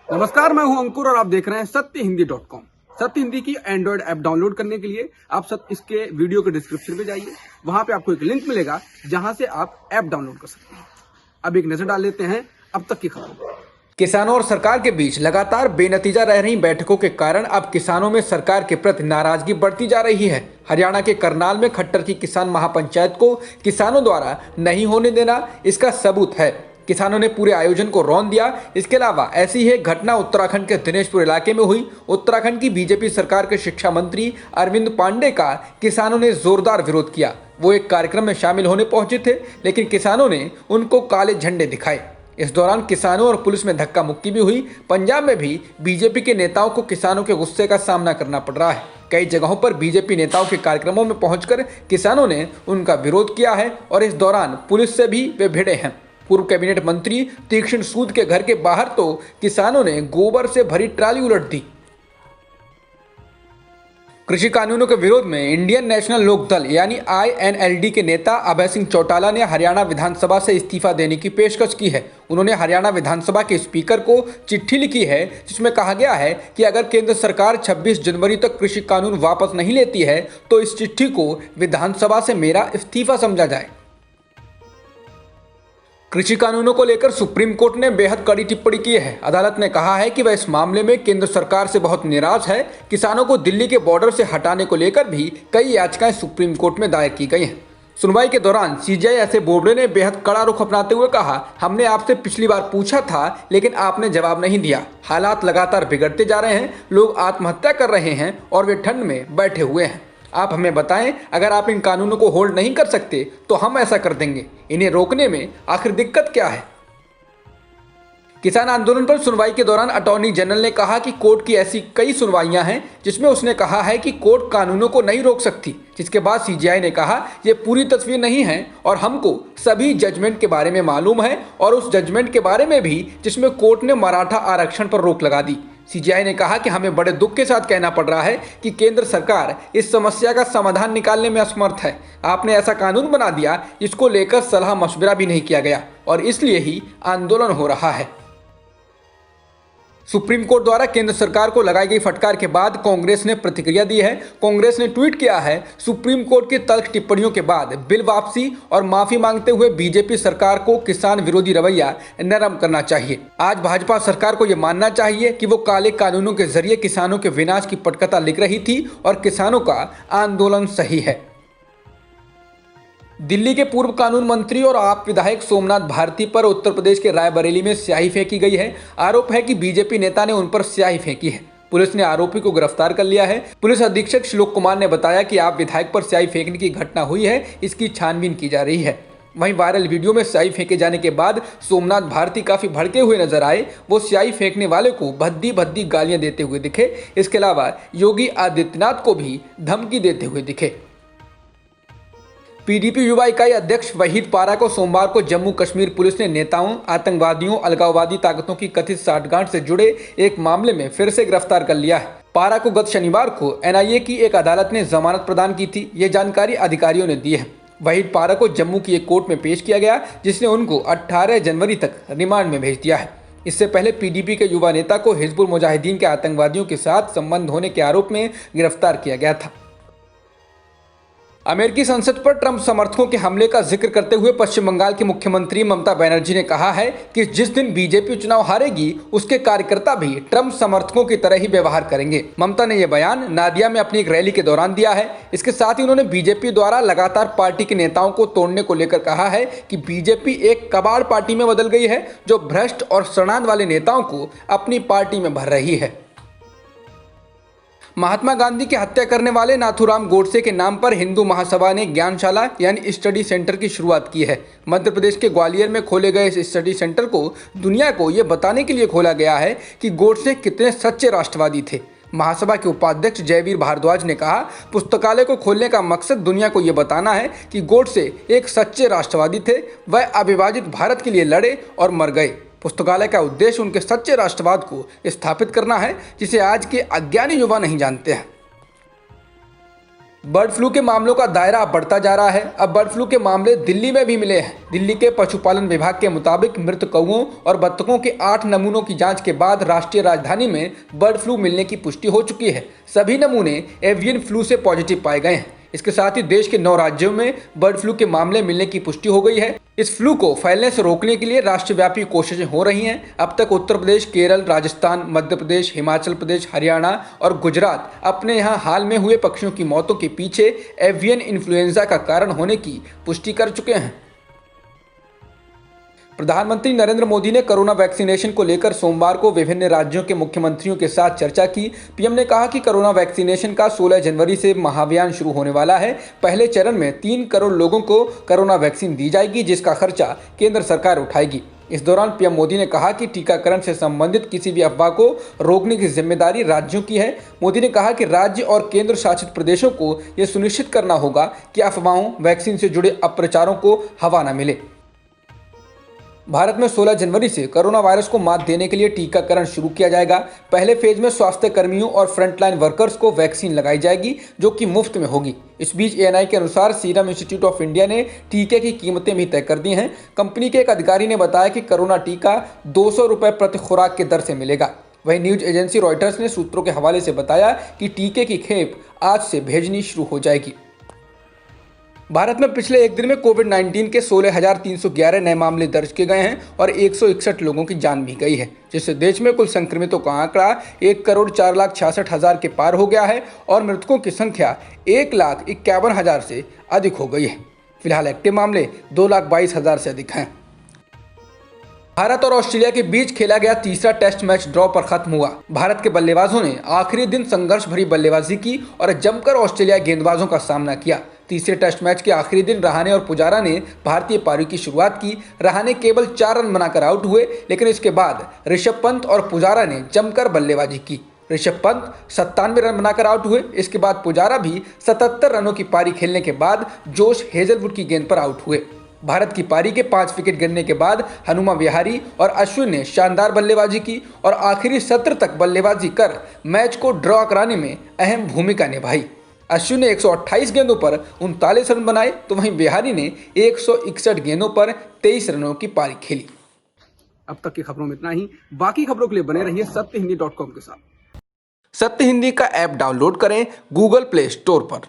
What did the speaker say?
नमस्कार, मैं हूं अंकुर और आप देख रहे हैं सत्यहिंदी.com। सत्य हिंदी की एंड्रॉइड ऐप डाउनलोड करने के लिए आप इसके वीडियो के डिस्क्रिप्शन में जाइए। वहां पे आपको एक लिंक मिलेगा जहां से आप ऐप डाउनलोड कर सकते हैं। अब एक नजर डाल लेते हैं अब तक की खबरों। किसानों और सरकार के बीच लगातार बेनतीजा रह रही बैठकों के कारण अब किसानों में सरकार के प्रति नाराजगी बढ़ती जा रही है। हरियाणा के करनाल में खट्टर की किसान महापंचायत को किसानों द्वारा नहीं होने देना इसका सबूत है। किसानों ने पूरे आयोजन को रौंद दिया। इसके अलावा ऐसी ही घटना उत्तराखंड के दिनेशपुर इलाके में हुई। उत्तराखंड की बीजेपी सरकार के शिक्षा मंत्री अरविंद पांडे का किसानों ने जोरदार विरोध किया। वो एक कार्यक्रम में शामिल होने पहुंचे थे, लेकिन किसानों ने उनको काले झंडे दिखाए। इस दौरान किसानों और पुलिस में धक्का मुक्की भी हुई। पंजाब में भी बीजेपी के नेताओं को किसानों के गुस्से का सामना करना पड़ रहा है। कई जगहों पर बीजेपी नेताओं के कार्यक्रमों में पहुंचकर किसानों ने उनका विरोध किया है और इस दौरान पुलिस से भी वे भिड़े हैं। पूर्व कैबिनेट मंत्री तीक्ष्ण सूद के घर के बाहर तो किसानों ने गोबर से भरी ट्राली उलट दी। कृषि कानूनों के विरोध में इंडियन नेशनल लोक दल यानी INLD के नेता अभय सिंह चौटाला ने हरियाणा विधानसभा से इस्तीफा देने की पेशकश की है। उन्होंने हरियाणा विधानसभा के स्पीकर को चिट्ठी लिखी है जिसमें कहा गया है कि अगर केंद्र सरकार 26 जनवरी तक कृषि कानून वापस नहीं लेती है तो इस चिट्ठी को विधानसभा से मेरा इस्तीफा समझा जाए। कृषि कानूनों को लेकर सुप्रीम कोर्ट ने बेहद कड़ी टिप्पणी की है। अदालत ने कहा है कि वह इस मामले में केंद्र सरकार से बहुत निराश है। किसानों को दिल्ली के बॉर्डर से हटाने को लेकर भी कई याचिकाएं सुप्रीम कोर्ट में दायर की गई हैं। सुनवाई के दौरान CJI ऐसे बोबड़े ने बेहद कड़ा रुख अपनाते हुए कहा, हमने आपसे पिछली बार पूछा था लेकिन आपने जवाब नहीं दिया। हालात लगातार बिगड़ते जा रहे हैं, लोग आत्महत्या कर रहे हैं और वे ठंड में बैठे हुए हैं। आप हमें बताएं, अगर आप इन कानूनों को होल्ड नहीं कर सकते तो हम ऐसा कर देंगे। इन्हें रोकने में आखिर दिक्कत क्या है? किसान आंदोलन पर सुनवाई के दौरान अटॉर्नी जनरल ने कहा कि कोर्ट की ऐसी कई सुनवाइयां हैं जिसमें उसने कहा है कि कोर्ट कानूनों को नहीं रोक सकती। जिसके बाद CJI ने कहा ये पूरी तस्वीर नहीं है और हमको सभी जजमेंट के बारे में मालूम है और उस जजमेंट के बारे में भी जिसमें कोर्ट ने मराठा आरक्षण पर रोक लगा दी। CJI ने कहा कि हमें बड़े दुख के साथ कहना पड़ रहा है कि केंद्र सरकार इस समस्या का समाधान निकालने में असमर्थ है। आपने ऐसा कानून बना दिया जिसको लेकर सलाह मशवरा भी नहीं किया गया और इसलिए ही आंदोलन हो रहा है। सुप्रीम कोर्ट द्वारा केंद्र सरकार को लगाई गई फटकार के बाद कांग्रेस ने प्रतिक्रिया दी है। कांग्रेस ने ट्वीट किया है, सुप्रीम कोर्ट की तल्ख टिप्पणियों के बाद बिल वापसी और माफी मांगते हुए बीजेपी सरकार को किसान विरोधी रवैया नरम करना चाहिए। आज भाजपा सरकार को यह मानना चाहिए कि वो काले कानूनों के जरिए किसानों के विनाश की पटकथा लिख रही थी और किसानों का आंदोलन सही है। दिल्ली के पूर्व कानून मंत्री और आप विधायक सोमनाथ भारती पर उत्तर प्रदेश के रायबरेली में स्याही फेंकी गई है। आरोप है कि बीजेपी नेता ने उन पर स्याही फेंकी है। पुलिस ने आरोपी को गिरफ्तार कर लिया है। पुलिस अधीक्षक श्लोक कुमार ने बताया कि आप विधायक पर स्याही फेंकने की घटना हुई है, इसकी छानबीन की जा रही है। वहीं वायरल वीडियो में स्याही फेंके जाने के बाद सोमनाथ भारती काफी भड़के हुए नजर आए। वो स्याही फेंकने वाले को भद्दी भद्दी गालियां देते हुए दिखे। इसके अलावा योगी आदित्यनाथ को भी धमकी देते हुए दिखे। PDP युवा इकाई अध्यक्ष वहीद पारा को सोमवार को जम्मू कश्मीर पुलिस ने नेताओं, आतंकवादियों, अलगाववादी ताकतों की कथित साठगांठ से जुड़े एक मामले में फिर से गिरफ्तार कर लिया है। पारा को गत शनिवार को NIA की एक अदालत ने जमानत प्रदान की थी। ये जानकारी अधिकारियों ने दी है। वहीद पारा को जम्मू की एक कोर्ट में पेश किया गया जिसने उनको 18 जनवरी तक रिमांड में भेज दिया है। इससे पहले PDP के युवा नेता को हिजबुल मुजाहिदीन के आतंकवादियों के साथ संबंध होने के आरोप में गिरफ्तार किया गया था। अमेरिकी संसद पर ट्रंप समर्थकों के हमले का जिक्र करते हुए पश्चिम बंगाल की मुख्यमंत्री ममता बनर्जी ने कहा है कि जिस दिन बीजेपी चुनाव हारेगी उसके कार्यकर्ता भी ट्रंप समर्थकों की तरह ही व्यवहार करेंगे। ममता ने यह बयान नादिया में अपनी एक रैली के दौरान दिया है। इसके साथ ही उन्होंने बीजेपी द्वारा लगातार पार्टी के नेताओं को तोड़ने को लेकर कहा है कि बीजेपी एक कबाड़ पार्टी में बदल गई है जो भ्रष्ट और शरणार्थ वाले नेताओं को अपनी पार्टी में भर रही है। महात्मा गांधी की हत्या करने वाले नाथूराम गोडसे के नाम पर हिंदू महासभा ने ज्ञानशाला यानी स्टडी सेंटर की शुरुआत की है। मध्य प्रदेश के ग्वालियर में खोले गए इस स्टडी सेंटर को दुनिया को ये बताने के लिए खोला गया है कि गोडसे कितने सच्चे राष्ट्रवादी थे। महासभा के उपाध्यक्ष जयवीर भारद्वाज ने कहा, पुस्तकालय को खोलने का मकसद दुनिया को ये बताना है कि गोडसे एक सच्चे राष्ट्रवादी थे। वह अविभाजित भारत के लिए लड़े और मर गए। पुस्तकालय का उद्देश्य उनके सच्चे राष्ट्रवाद को स्थापित करना है जिसे आज के अज्ञानी युवा नहीं जानते हैं। बर्ड फ्लू के मामलों का दायरा अब बढ़ता जा रहा है। अब बर्ड फ्लू के मामले दिल्ली में भी मिले हैं। दिल्ली के पशुपालन विभाग के मुताबिक मृत कौओं और बत्तखों के 8 नमूनों की जांच के बाद राष्ट्रीय राजधानी में बर्ड फ्लू मिलने की पुष्टि हो चुकी है। सभी नमूने एवियन फ्लू से पॉजिटिव पाए गए हैं। इसके साथ ही देश के 9 राज्यों में बर्ड फ्लू के मामले मिलने की पुष्टि हो गई है। इस फ्लू को फैलने से रोकने के लिए राष्ट्रव्यापी कोशिशें हो रही हैं। अब तक उत्तर प्रदेश, केरल, राजस्थान, मध्य प्रदेश, हिमाचल प्रदेश, हरियाणा और गुजरात अपने यहाँ हाल में हुए पक्षियों की मौतों के पीछे एवियन इन्फ्लुएंजा का कारण होने की पुष्टि कर चुके हैं। प्रधानमंत्री नरेंद्र मोदी ने कोरोना वैक्सीनेशन को लेकर सोमवार को विभिन्न राज्यों के मुख्यमंत्रियों के साथ चर्चा की। पीएम ने कहा कि कोरोना वैक्सीनेशन का 16 जनवरी से महाअभियान शुरू होने वाला है। पहले चरण में 3 करोड़ लोगों को कोरोना वैक्सीन दी जाएगी, जिसका खर्चा केंद्र सरकार उठाएगी। इस दौरान पीएम मोदी ने कहा कि टीकाकरण से संबंधित किसी भी अफवाह को रोकने की जिम्मेदारी राज्यों की है। मोदी ने कहा कि राज्य और केंद्र शासित प्रदेशों को यह सुनिश्चित करना होगा कि अफवाहों, वैक्सीन से जुड़े अपप्रचारों को हवा न मिले। भारत में 16 जनवरी से कोरोना वायरस को मात देने के लिए टीकाकरण शुरू किया जाएगा। पहले फेज में स्वास्थ्य कर्मियों और फ्रंटलाइन वर्कर्स को वैक्सीन लगाई जाएगी, जो कि मुफ्त में होगी। इस बीच एएनआई के अनुसार सीरम इंस्टीट्यूट ऑफ इंडिया ने टीके की कीमतें भी तय कर दी हैं। कंपनी के एक अधिकारी ने बताया कि कोरोना टीका 200 रुपये प्रति खुराक के दर से मिलेगा। वहीं न्यूज एजेंसी रॉयटर्स ने सूत्रों के हवाले से बताया कि टीके की खेप आज से भेजनी शुरू हो जाएगी। भारत में पिछले एक दिन में कोविड-19 के 16,311 नए मामले दर्ज किए गए हैं और 161 लोगों की जान भी गई है, जिससे देश में कुल संक्रमितों का आंकड़ा 1,04,66,000 के पार हो गया है और मृतकों की संख्या 1,51,000 से अधिक हो गई है। फिलहाल एक्टिव मामले 2,22,000 से अधिक हैं। भारत और ऑस्ट्रेलिया के बीच खेला गया तीसरा टेस्ट मैच ड्रॉ पर खत्म हुआ। भारत के बल्लेबाजों ने आखिरी दिन संघर्ष भरी बल्लेबाजी की और जमकर ऑस्ट्रेलिया गेंदबाजों का सामना किया। तीसरे टेस्ट मैच के आखिरी दिन रहाणे और पुजारा ने भारतीय पारी की शुरुआत की। रहाणे केवल 4 रन बनाकर आउट हुए, लेकिन इसके बाद ऋषभ पंत और पुजारा ने जमकर बल्लेबाजी की। ऋषभ पंत 97 रन बनाकर आउट हुए। इसके बाद पुजारा भी 77 रनों की पारी खेलने के बाद जोश हेजलवुड की गेंद पर आउट हुए। भारत की पारी के 5 विकेट गिरने के बाद हनुमा विहारी और अश्विन ने शानदार बल्लेबाजी की और आखिरी सत्र तक बल्लेबाजी कर मैच को ड्रॉ कराने में अहम भूमिका निभाई। अश्विन ने 128 गेंदों पर 39 रन बनाए, तो वहीं बिहारी ने 161 गेंदों पर 23 रनों की पारी खेली। अब तक की खबरों में इतना ही। बाकी खबरों के लिए बने रहिए सत्यहिंदी.com के साथ। सत्य हिंदी का ऐप डाउनलोड करें गूगल प्ले स्टोर पर।